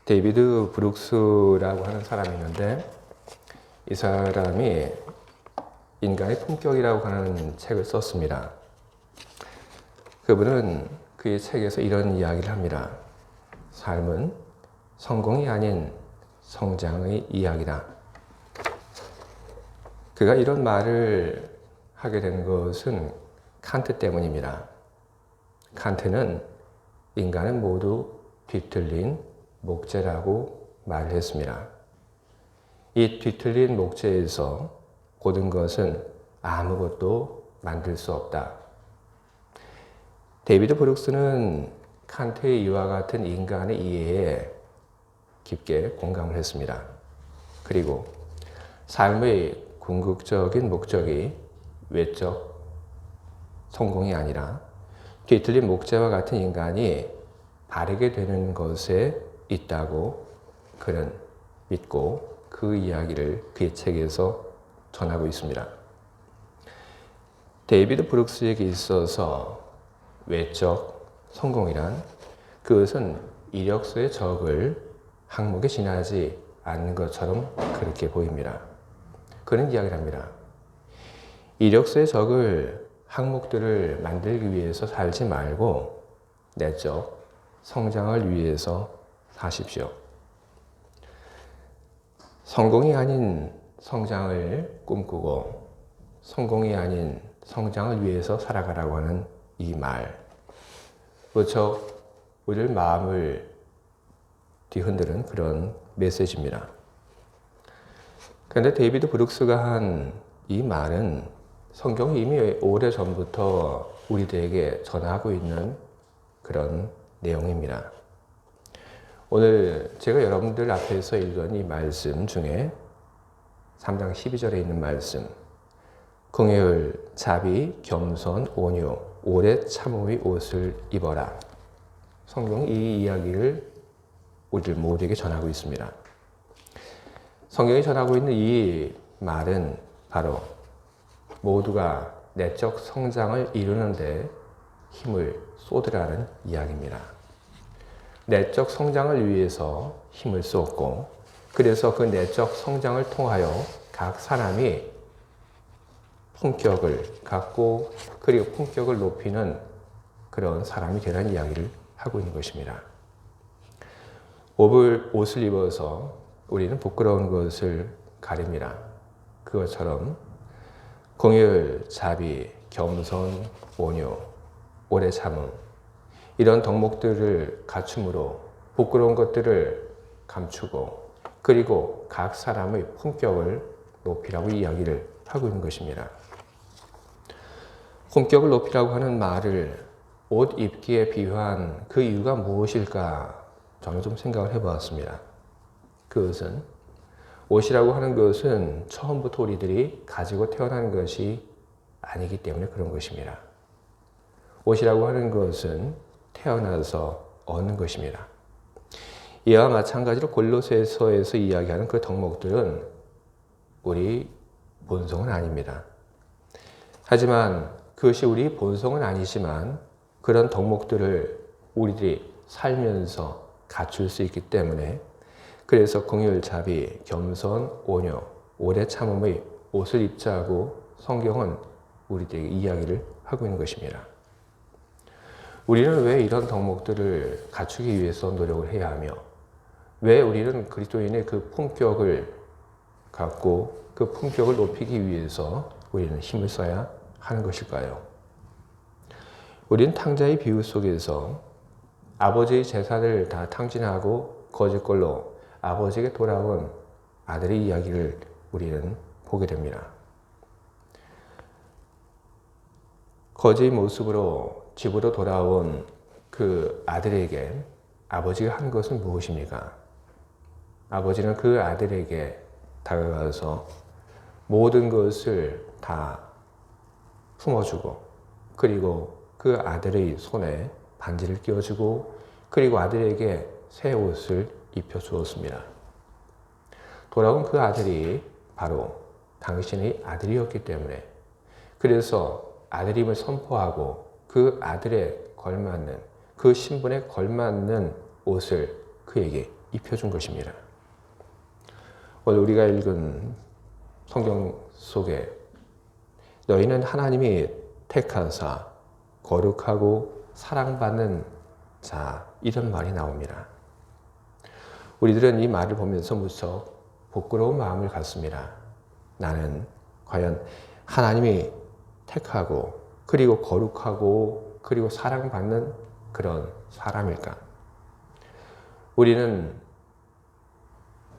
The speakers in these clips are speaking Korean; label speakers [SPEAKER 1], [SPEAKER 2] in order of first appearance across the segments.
[SPEAKER 1] 데이비드 브룩스라고 하는 사람이 있는데 이 사람이 인간의 품격이라고 하는 책을 썼습니다. 그분은 그의 책에서 이런 이야기를 합니다. 삶은 성공이 아닌 성장의 이야기다. 그가 이런 말을 하게 된 것은 칸트 때문입니다. 칸트는 인간은 모두 뒤틀린 목재라고 말을 했습니다. 이 뒤틀린 목재에서 고든 것은 아무것도 만들 수 없다. 데이비드 브룩스는 칸트의 이와 같은 인간의 이해에 깊게 공감을 했습니다. 그리고 삶의 궁극적인 목적이 외적 성공이 아니라 뒤틀린 목재와 같은 인간이 바르게 되는 것에 있다고 그는 믿고 그 이야기를 그의 책에서 전하고 있습니다. 데이비드 브룩스에게 있어서 외적 성공이란 그것은 이력서의 적을 항목에 지나지 않는 것처럼 그렇게 보입니다. 그는 이야기를 합니다. 이력서의 적을 항목들을 만들기 위해서 살지 말고 내적 성장을 위해서 사십시오. 성공이 아닌 성장을 꿈꾸고 성공이 아닌 성장을 위해서 살아가라고 하는 이 말, 무척 우리의 마음을 뒤흔드는 그런 메시지입니다. 그런데 데이비드 브룩스가 한 이 말은 성경이 이미 오래전부터 우리들에게 전하고 있는 그런 내용입니다. 오늘 제가 여러분들 앞에서 읽은 이 말씀 중에 3장 12절에 있는 말씀, 긍휼, 자비, 겸손, 온유, 오래 참음의 옷을 입어라. 성경이 이 이야기를 우리들 모두에게 전하고 있습니다. 성경이 전하고 있는 이 말은 바로 모두가 내적 성장을 이루는데 힘을 쏟으라는 이야기입니다. 내적 성장을 위해서 힘을 쏟고 그래서 그 내적 성장을 통하여 각 사람이 품격을 갖고 그리고 품격을 높이는 그런 사람이 되라는 이야기를 하고 있는 것입니다. 옷을 입어서 우리는 부끄러운 것을 가립니다. 그것처럼 긍휼, 자비, 겸손, 온유, 오래 참음 이런 덕목들을 갖춤으로 부끄러운 것들을 감추고 그리고 각 사람의 품격을 높이라고 이야기를 하고 있는 것입니다. 품격을 높이라고 하는 말을 옷 입기에 비유한 그 이유가 무엇일까 저는 좀 생각을 해보았습니다. 그것은 옷이라고 하는 것은 처음부터 우리들이 가지고 태어난 것이 아니기 때문에 그런 것입니다. 옷이라고 하는 것은 태어나서 얻는 것입니다. 이와 마찬가지로 골로새서에서 이야기하는 그 덕목들은 우리 본성은 아닙니다. 하지만 그것이 우리 본성은 아니지만 그런 덕목들을 우리들이 살면서 갖출 수 있기 때문에 그래서 긍휼, 자비, 겸손, 온유, 오래 참음의 옷을 입자고 성경은 우리들에게 이야기를 하고 있는 것입니다. 우리는 왜 이런 덕목들을 갖추기 위해서 노력을 해야 하며 왜 우리는 그리스도인의 그 품격을 갖고 그 품격을 높이기 위해서 우리는 힘을 써야 하는 것일까요? 우리는 탕자의 비유 속에서 아버지의 재산을 다 탕진하고 거짓걸로 아버지에게 돌아온 아들의 이야기를 우리는 보게 됩니다. 거지의 모습으로 집으로 돌아온 그 아들에게 아버지가 한 것은 무엇입니까? 아버지는 그 아들에게 다가가서 모든 것을 다 품어주고 그리고 그 아들의 손에 반지를 끼워주고 그리고 아들에게 새 옷을 입혀주었습니다. 돌아온 그 아들이 바로 당신의 아들이었기 때문에 그래서 아들임을 선포하고 그 아들에 걸맞는 그 신분에 걸맞는 옷을 그에게 입혀준 것입니다. 오늘 우리가 읽은 성경 속에 너희는 하나님이 택하사 거룩하고 사랑받는 자, 이런 말이 나옵니다. 우리들은 이 말을 보면서 무척 부끄러운 마음을 갖습니다. 나는 과연 하나님이 택하고 그리고 거룩하고 그리고 사랑받는 그런 사람일까? 우리는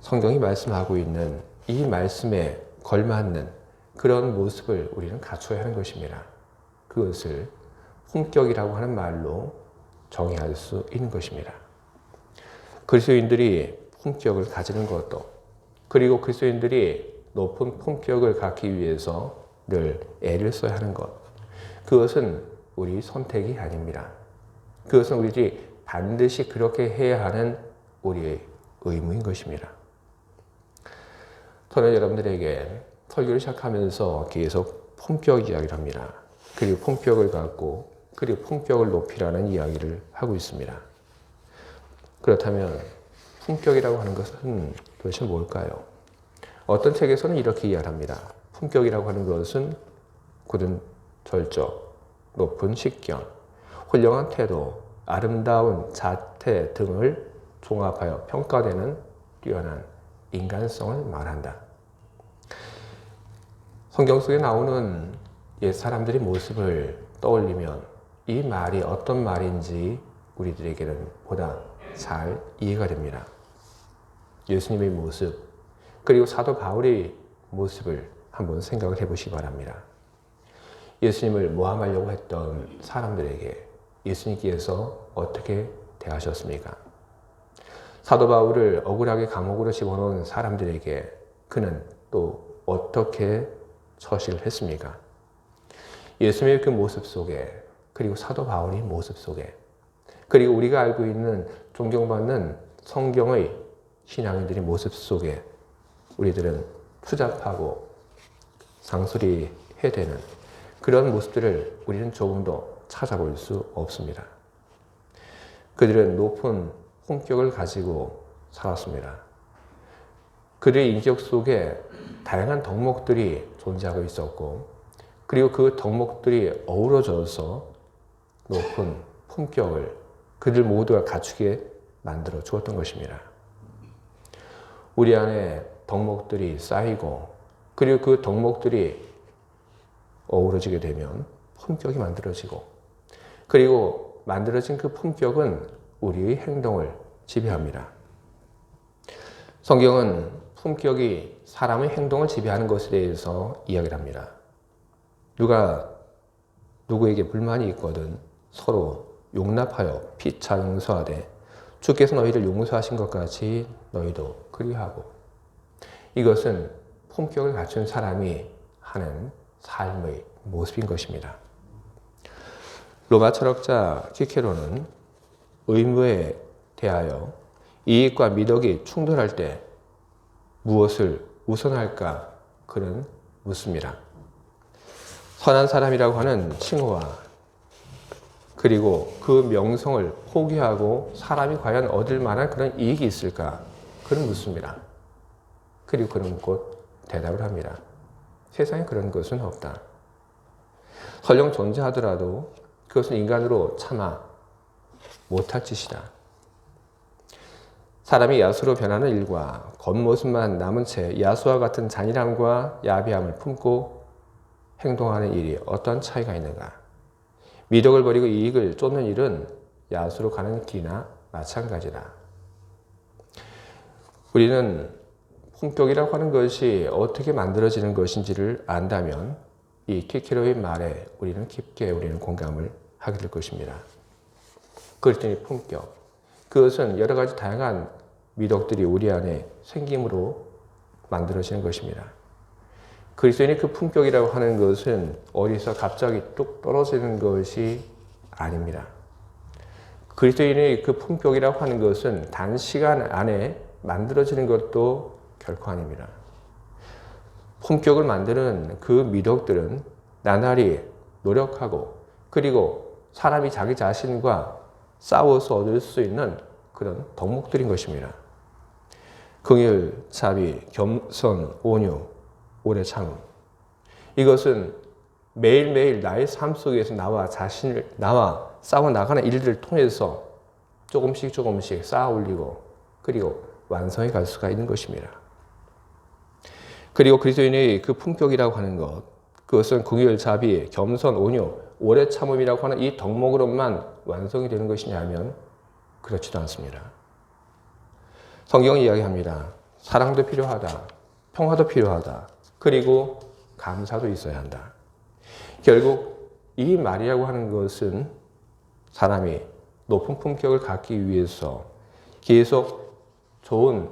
[SPEAKER 1] 성경이 말씀하고 있는 이 말씀에 걸맞는 그런 모습을 우리는 갖춰야 하는 것입니다. 그것을 품격이라고 하는 말로 정의할 수 있는 것입니다. 그리스도인들이 품격을 가지는 것도, 그리고 그리스도인들이 높은 품격을 갖기 위해서 늘 애를 써야 하는 것, 그것은 우리 선택이 아닙니다. 그것은 우리들이 반드시 그렇게 해야 하는 우리의 의무인 것입니다. 저는 여러분들에게 설교를 시작하면서 계속 품격 이야기를 합니다. 그리고 품격을 갖고 그리고 품격을 높이라는 이야기를 하고 있습니다. 그렇다면 품격이라고 하는 것은 도대체 뭘까요? 어떤 책에서는 이렇게 이야기합니다. 품격이라고 하는 것은 굳은 절적, 높은 식견, 훌륭한 태도, 아름다운 자태 등을 종합하여 평가되는 뛰어난 인간성을 말한다. 성경 속에 나오는 옛 사람들의 모습을 떠올리면 이 말이 어떤 말인지 우리들에게는 보다 잘 이해가 됩니다. 예수님의 모습, 그리고 사도 바울의 모습을 한번 생각을 해보시기 바랍니다. 예수님을 모함하려고 했던 사람들에게 예수님께서 어떻게 대하셨습니까? 사도 바울을 억울하게 감옥으로 집어넣은 사람들에게 그는 또 어떻게 처시를 했습니까? 예수님의 그 모습 속에, 그리고 사도 바울의 모습 속에, 그리고 우리가 알고 있는 존경받는 성경의 신앙인들의 모습 속에 우리들은 추잡하고 상소리해야 되는 그런 모습들을 우리는 조금도 찾아볼 수 없습니다. 그들은 높은 품격을 가지고 살았습니다. 그들의 인격 속에 다양한 덕목들이 존재하고 있었고, 그리고 그 덕목들이 어우러져서 높은 품격을 그들 모두가 갖추게 만들어 주었던 것입니다. 우리 안에 덕목들이 쌓이고, 그리고 그 덕목들이 어우러지게 되면 품격이 만들어지고, 그리고 만들어진 그 품격은 우리의 행동을 지배합니다. 성경은 품격이 사람의 행동을 지배하는 것에 대해서 이야기를 합니다. 누가 누구에게 불만이 있거든 서로 용납하여 피차 용서하되 주께서 너희를 용서하신 것 같이 너희도 그리하고. 이것은 품격을 갖춘 사람이 하는 삶의 모습인 것입니다. 로마 철학자 키케로는 의무에 대하여 이익과 미덕이 충돌할 때 무엇을 우선할까 그는 묻습니다. 선한 사람이라고 하는 칭호와 그리고 그 명성을 포기하고 사람이 과연 얻을 만한 그런 이익이 있을까 그는 묻습니다. 그리고 그는 곧 대답을 합니다. 세상에 그런 것은 없다. 설령 존재하더라도 그것은 인간으로 차마 못할 짓이다. 사람이 야수로 변하는 일과 겉모습만 남은 채 야수와 같은 잔인함과 야비함을 품고 행동하는 일이 어떤 차이가 있는가? 미덕을 버리고 이익을 쫓는 일은 야수로 가는 길이나 마찬가지다. 우리는 품격이라고 하는 것이 어떻게 만들어지는 것인지를 안다면 이 키케로의 말에 우리는 깊게 공감을 하게 될 것입니다. 그리스도인의 품격, 그것은 여러 가지 다양한 미덕들이 우리 안에 생김으로 만들어지는 것입니다. 그리스도인의 그 품격이라고 하는 것은 어디서 갑자기 뚝 떨어지는 것이 아닙니다. 그리스도인의 그 품격이라고 하는 것은 단시간 안에 만들어지는 것도 결코 아닙니다. 품격을 만드는 그 미덕들은 나날이 노력하고 그리고 사람이 자기 자신과 싸워서 얻을 수 있는 그런 덕목들인 것입니다. 긍휼, 자비, 겸손, 온유, 오래 참음. 이것은 매일매일 나의 삶 속에서 나와 싸워 나가는 일들을 통해서 조금씩 쌓아 올리고 그리고 완성해 갈 수가 있는 것입니다. 그리고 그리스도인의 그 품격이라고 하는 것, 그것은 긍휼, 자비, 겸손, 온유, 오래 참음이라고 하는 이 덕목으로만 완성이 되는 것이냐면 그렇지도 않습니다. 성경은 이야기합니다. 사랑도 필요하다. 평화도 필요하다. 그리고 감사도 있어야 한다. 결국 이 말이라고 하는 것은 사람이 높은 품격을 갖기 위해서 계속 좋은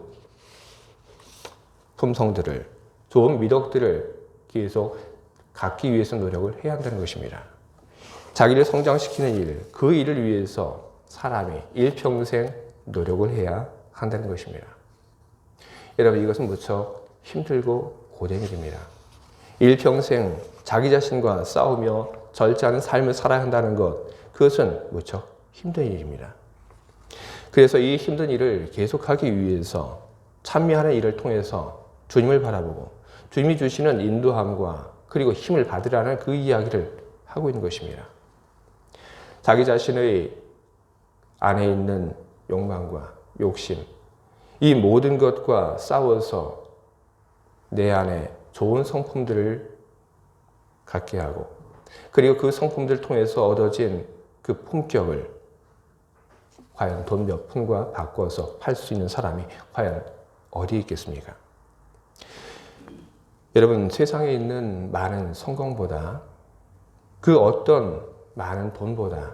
[SPEAKER 1] 품성들을, 좋은 미덕들을 계속 갖기 위해서 노력을 해야 한다는 것입니다. 자기를 성장시키는 일, 그 일을 위해서 사람이 일평생 노력을 해야 한다는 것입니다. 여러분, 이것은 무척 힘들고 고된 일입니다. 일평생 자기 자신과 싸우며 절제하는 삶을 살아야 한다는 것, 그것은 무척 힘든 일입니다. 그래서 이 힘든 일을 계속하기 위해서 찬미하는 일을 통해서 주님을 바라보고 주님이 주시는 인도함과 그리고 힘을 받으라는 그 이야기를 하고 있는 것입니다. 자기 자신의 안에 있는 욕망과 욕심, 이 모든 것과 싸워서 내 안에 좋은 성품들을 갖게 하고 그리고 그 성품들을 통해서 얻어진 그 품격을 과연 돈 몇 푼과 바꿔서 팔 수 있는 사람이 과연 어디 있겠습니까? 여러분, 세상에 있는 많은 성공보다 그 어떤 많은 돈보다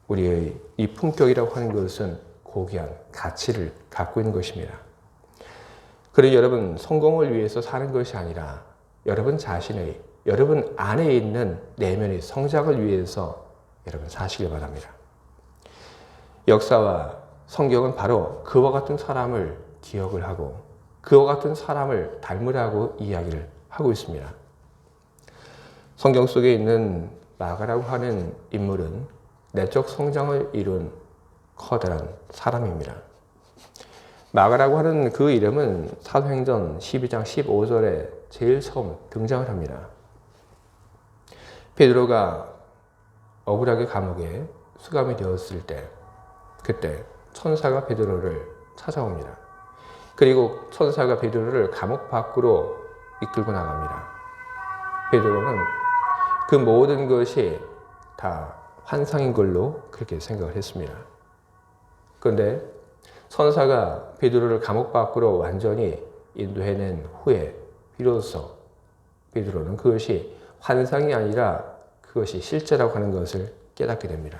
[SPEAKER 1] 우리의 이 품격이라고 하는 것은 고귀한 가치를 갖고 있는 것입니다. 그리고 여러분, 성공을 위해서 사는 것이 아니라 여러분 자신의, 여러분 안에 있는 내면의 성장을 위해서 여러분 사시길 바랍니다. 역사와 성경은 바로 그와 같은 사람을 기억을 하고 그와 같은 사람을 닮으라고 이야기를 하고 있습니다. 성경 속에 있는 마가라고 하는 인물은 내적 성장을 이룬 커다란 사람입니다. 마가라고 하는 그 이름은 사도행전 12장 15절에 제일 처음 등장을 합니다. 베드로가 억울하게 감옥에 수감이 되었을 때 그때 천사가 베드로를 찾아옵니다. 그리고 천사가 베드로를 감옥 밖으로 이끌고 나갑니다. 베드로는 그 모든 것이 다 환상인 걸로 그렇게 생각을 했습니다. 그런데 천사가 베드로를 감옥 밖으로 완전히 인도해낸 후에 비로소 베드로는 그것이 환상이 아니라 그것이 실제라고 하는 것을 깨닫게 됩니다.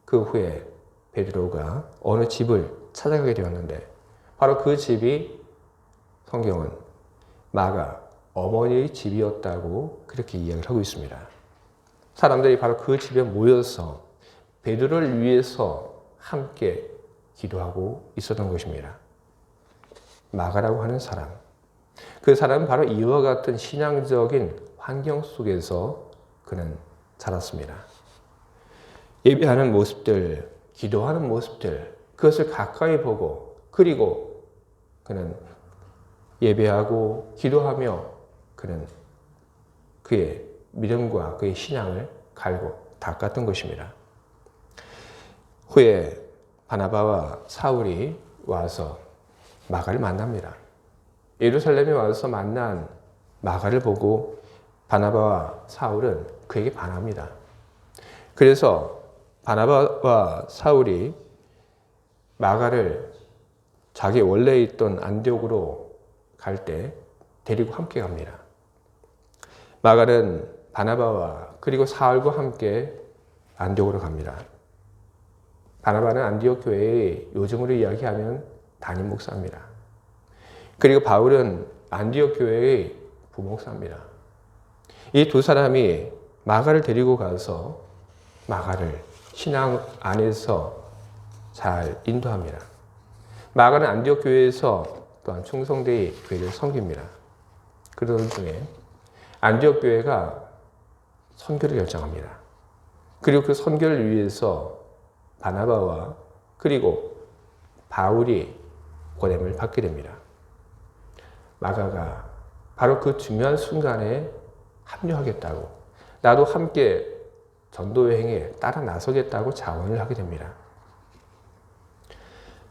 [SPEAKER 1] 그 후에 베드로가 어느 집을 찾아가게 되었는데 바로 그 집이 성경은 마가 어머니의 집이었다고 그렇게 이야기를 하고 있습니다. 사람들이 바로 그 집에 모여서 베드로를 위해서 함께 기도하고 있었던 것입니다. 마가라고 하는 사람, 그 사람은 바로 이와 같은 신앙적인 환경 속에서 그는 자랐습니다. 예배하는 모습들, 기도하는 모습들, 그것을 가까이 보고 그리고 그는 예배하고 기도하며 그는 그의 믿음과 그의 신앙을 갈고 닦았던 것입니다. 후에 바나바와 사울이 와서 마가를 만납니다. 예루살렘에 와서 만난 마가를 보고 바나바와 사울은 그에게 반합니다. 그래서 바나바와 사울이 마가를 자기 원래 있던 안디옥으로 갈 때 데리고 함께 갑니다. 마가는 바나바와 그리고 사울과 함께 안디옥으로 갑니다. 바나바는 안디옥 교회의 요즘으로 이야기하면 담임 목사입니다. 그리고 바울은 안디옥 교회의 부목사입니다. 이 두 사람이 마가를 데리고 가서 마가를 신앙 안에서 잘 인도합니다. 마가는 안디옥 교회에서 또한 충성되이 교회를 섬깁니다. 그러던 중에 안디옥 교회가 선교를 결정합니다. 그리고 그 선교를 위해서 바나바와 그리고 바울이 보냄을 받게 됩니다. 마가가 바로 그 중요한 순간에 합류하겠다고, 나도 함께 전도 여행에 따라 나서겠다고 자원을 하게 됩니다.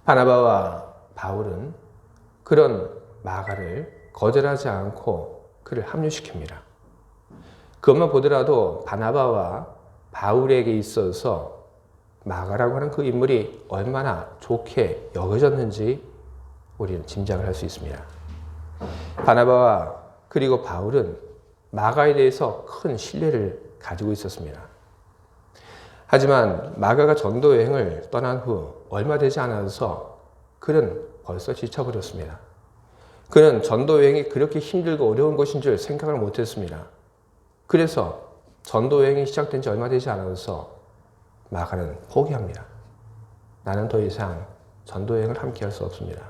[SPEAKER 1] 바나바와 바울은 그런 마가를 거절하지 않고 그를 합류시킵니다. 그것만 보더라도 바나바와 바울에게 있어서 마가라고 하는 그 인물이 얼마나 좋게 여겨졌는지 우리는 짐작을 할 수 있습니다. 바나바와 그리고 바울은 마가에 대해서 큰 신뢰를 가지고 있었습니다. 하지만 마가가 전도 여행을 떠난 후 얼마 되지 않아서 그는 벌써 지쳐버렸습니다. 그는 전도 여행이 그렇게 힘들고 어려운 것인 줄 생각을 못했습니다. 그래서 전도 여행이 시작된 지 얼마 되지 않아서 마가는 포기합니다. 나는 더 이상 전도 여행을 함께 할 수 없습니다.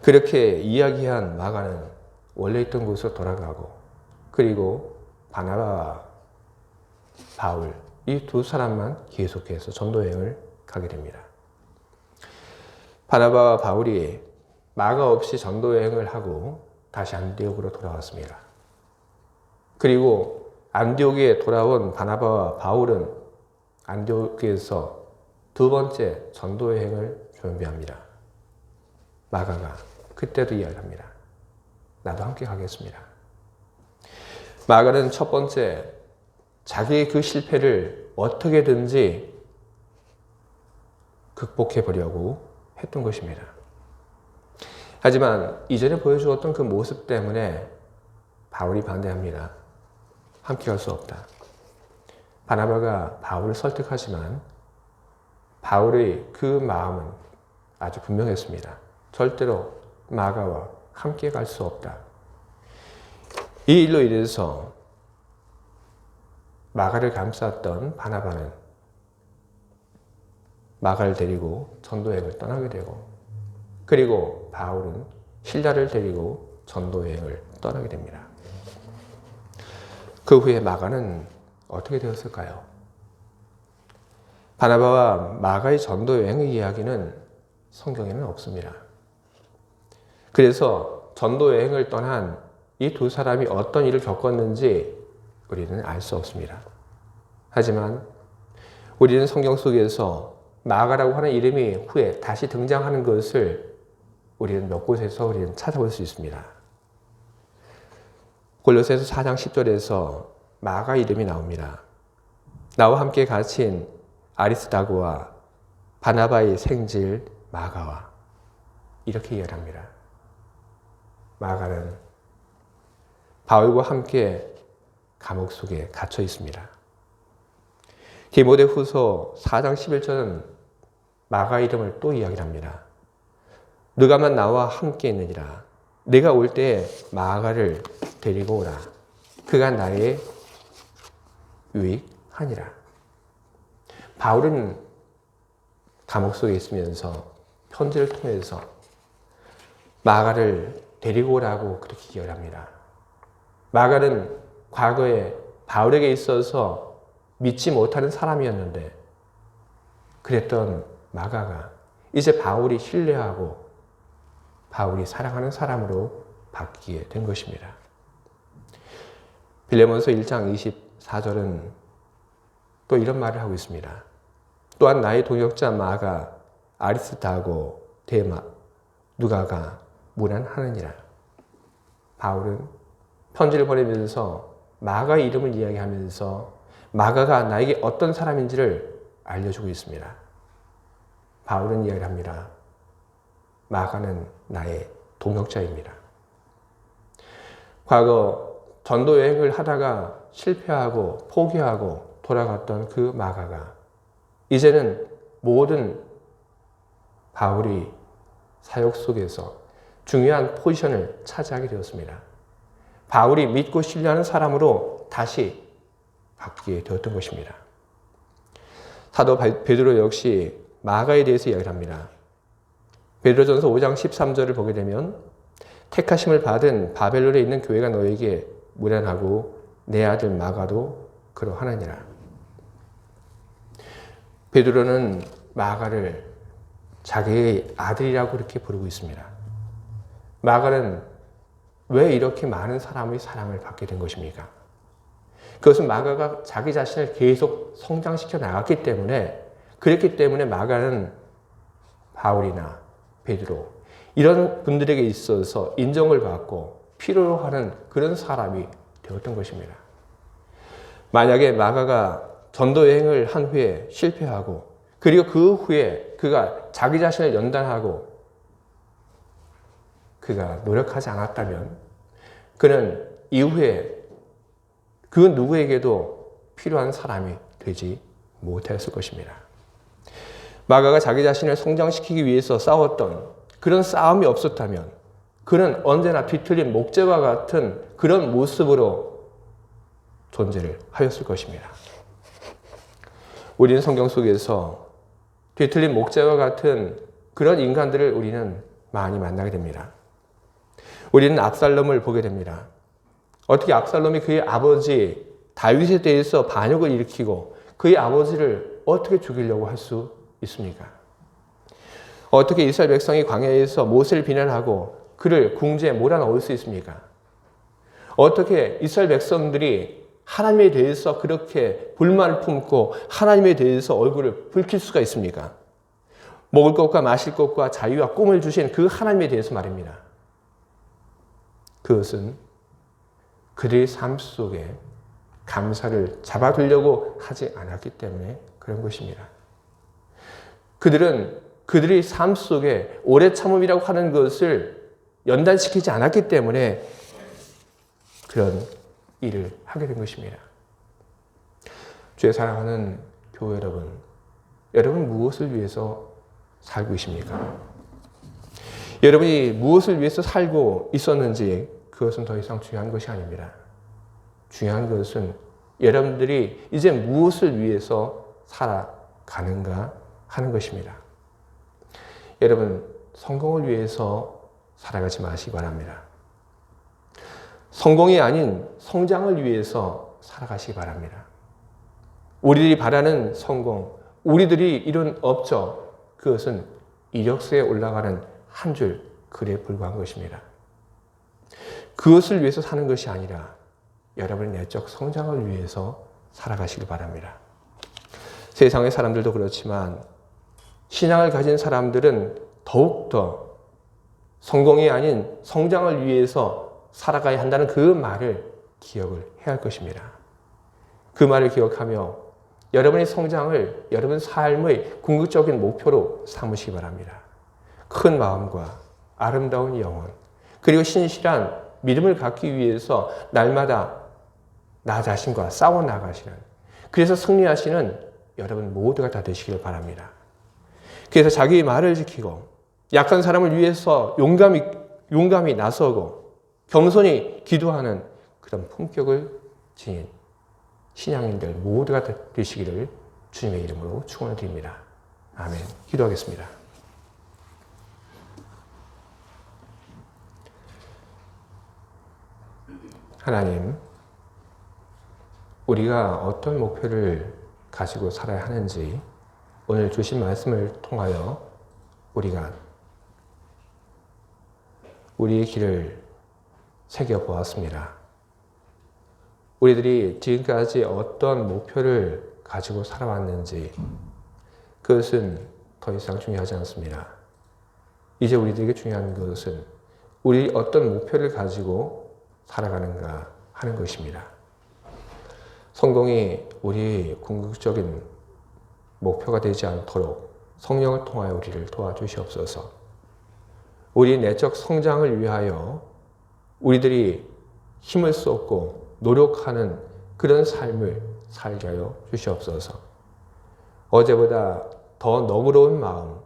[SPEAKER 1] 그렇게 이야기한 마가는 원래 있던 곳으로 돌아가고, 그리고 바나바와 바울 이 두 사람만 계속해서 전도 여행을 가게 됩니다. 바나바와 바울이 마가 없이 전도 여행을 하고 다시 안디옥으로 돌아왔습니다. 그리고 안디옥에 돌아온 바나바와 바울은 안디옥에서 두 번째 전도 여행을 준비합니다. 마가가 그때도 이야기합니다. 나도 함께 가겠습니다. 마가는 첫 번째 자기의 그 실패를 어떻게든지 극복해 보려고 했던 것입니다. 하지만 이전에 보여주었던 그 모습 때문에 바울이 반대합니다. 함께 갈 수 없다. 바나바가 바울을 설득하지만 바울의 그 마음은 아주 분명했습니다. 절대로 마가와 함께 갈 수 없다. 이 일로 인해서 마가를 감쌌던 바나바는 마가를 데리고 전도여행을 떠나게 되고, 그리고 바울은 실라를 데리고 전도여행을 떠나게 됩니다. 그 후에 마가는 어떻게 되었을까요? 바나바와 마가의 전도여행의 이야기는 성경에는 없습니다. 그래서 전도여행을 떠난 이 두 사람이 어떤 일을 겪었는지 우리는 알 수 없습니다. 하지만 우리는 성경 속에서 마가라고 하는 이름이 후에 다시 등장하는 것을 우리는 몇 곳에서 우리는 찾아볼 수 있습니다. 골로새서 4장 10절에서 마가 이름이 나옵니다. 나와 함께 갇힌 아리스다고와 바나바의 생질 마가와, 이렇게 이야기합니다. 마가는 바울과 함께 감옥 속에 갇혀 있습니다. 디모데후서 4장 11절은 마가 이름을 또 이야기합니다. 너가만 나와 함께 있느니라. 내가 올 때에 마가를 데리고 오라. 그가 나의 유익하니라. 바울은 감옥 속에 있으면서 편지를 통해서 마가를 데리고 오라고 그렇게 이야기합니다. 마가는 과거에 바울에게 있어서 믿지 못하는 사람이었는데, 그랬던 마가가 이제 바울이 신뢰하고 바울이 사랑하는 사람으로 바뀌게 된 것입니다. 빌레몬서 1장 24절은 또 이런 말을 하고 있습니다. 또한 나의 동역자 마가 아리스타고 데마 누가가 문안하느니라. 바울은 편지를 보내면서 마가의 이름을 이야기하면서 마가가 나에게 어떤 사람인지를 알려주고 있습니다. 바울은 이야기합니다. 마가는 나의 동역자입니다. 과거 전도 여행을 하다가 실패하고 포기하고 돌아갔던 그 마가가 이제는 모든 바울이 사역 속에서 중요한 포지션을 차지하게 되었습니다. 바울이 믿고 신뢰하는 사람으로 다시 바뀌게 되었던 것입니다. 사도 베드로 역시 마가에 대해서 이야기를 합니다. 베드로전서 5장 13절을 보게 되면 택하심을 받은 바벨론에 있는 교회가 너에게 무련하고 내 아들 마가도 그러하느니라. 베드로는 마가를 자기의 아들이라고 이렇게 부르고 있습니다. 마가는 왜 이렇게 많은 사람의 사랑을 받게 된 것입니까? 그것은 마가가 자기 자신을 계속 성장시켜 나갔기 때문에, 그랬기 때문에 마가는 바울이나 베드로 이런 분들에게 있어서 인정을 받고 필요로 하는 그런 사람이 되었던 것입니다. 만약에 마가가 전도 여행을 한 후에 실패하고, 그리고 그 후에 그가 자기 자신을 연단하고 그가 노력하지 않았다면 그는 이후에 그 누구에게도 필요한 사람이 되지 못했을 것입니다. 마가가 자기 자신을 성장시키기 위해서 싸웠던 그런 싸움이 없었다면 그는 언제나 뒤틀린 목재와 같은 그런 모습으로 존재를 하였을 것입니다. 우리는 성경 속에서 뒤틀린 목재와 같은 그런 인간들을 우리는 많이 만나게 됩니다. 우리는 압살롬을 보게 됩니다. 어떻게 압살롬이 그의 아버지 다윗에 대해서 반역을 일으키고 그의 아버지를 어떻게 죽이려고 할 수 있습니까? 어떻게 이스라엘 백성이 광야에서 모세를 비난하고 그를 궁지에 몰아넣을 수 있습니까? 어떻게 이스라엘 백성들이 하나님에 대해서 그렇게 불만을 품고 하나님에 대해서 얼굴을 붉힐 수가 있습니까? 먹을 것과 마실 것과 자유와 꿈을 주신 그 하나님에 대해서 말입니다. 그것은 그들의 삶 속에 감사를 잡아두려고 하지 않았기 때문에 그런 것입니다. 그들은 그들의 삶 속에 오래 참음이라고 하는 것을 연단시키지 않았기 때문에 그런 일을 하게 된 것입니다. 주의 사랑하는 교회 여러분, 여러분 무엇을 위해서 살고 계십니까? 여러분이 무엇을 위해서 살고 있었는지 그것은 더 이상 중요한 것이 아닙니다. 중요한 것은 여러분들이 이제 무엇을 위해서 살아가는가 하는 것입니다. 여러분, 성공을 위해서 살아가지 마시기 바랍니다. 성공이 아닌 성장을 위해서 살아가시기 바랍니다. 우리들이 바라는 성공, 우리들이 이룬 업적, 그것은 이력서에 올라가는 한 줄 글에 불과한 것입니다. 그것을 위해서 사는 것이 아니라 여러분의 내적 성장을 위해서 살아가시기 바랍니다. 세상의 사람들도 그렇지만 신앙을 가진 사람들은 더욱더 성공이 아닌 성장을 위해서 살아가야 한다는 그 말을 기억을 해야 할 것입니다. 그 말을 기억하며 여러분의 성장을 여러분 삶의 궁극적인 목표로 삼으시기 바랍니다. 큰 마음과 아름다운 영혼, 그리고 신실한 믿음을 갖기 위해서 날마다 나 자신과 싸워 나가시는, 그래서 승리하시는 여러분 모두가 다 되시길 바랍니다. 그래서 자기의 말을 지키고 약한 사람을 위해서 용감히 나서고 겸손히 기도하는 그런 품격을 지닌 신앙인들 모두가 되시기를 주님의 이름으로 축원을 드립니다. 아멘. 기도하겠습니다. 하나님, 우리가 어떤 목표를 가지고 살아야 하는지 오늘 주신 말씀을 통하여 우리가 우리의 길을 새겨보았습니다. 우리들이 지금까지 어떤 목표를 가지고 살아왔는지 그것은 더 이상 중요하지 않습니다. 이제 우리들에게 중요한 것은 우리 어떤 목표를 가지고 살아가는가 하는 것입니다. 성공이 우리의 궁극적인 목표가 되지 않도록 성령을 통하여 우리를 도와주시옵소서. 우리 내적 성장을 위하여 우리들이 힘을 쏟고 노력하는 그런 삶을 살게 하여 주시옵소서. 어제보다 더 너그러운 마음,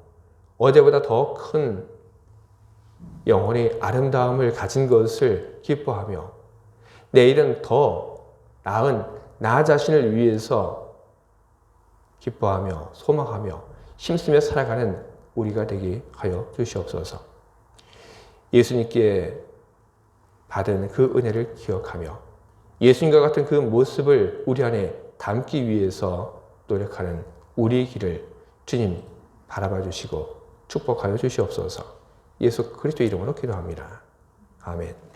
[SPEAKER 1] 어제보다 더 큰 영혼의 아름다움을 가진 것을 기뻐하며 내일은 더 나은 나 자신을 위해서 기뻐하며 소망하며 힘쓰며 살아가는 우리가 되게 하여 주시옵소서. 예수님께 받은 그 은혜를 기억하며 예수님과 같은 그 모습을 우리 안에 담기 위해서 노력하는 우리의 길을 주님 바라봐 주시고 축복하여 주시옵소서. 예수 그리스도 이름으로 기도합니다. 아멘.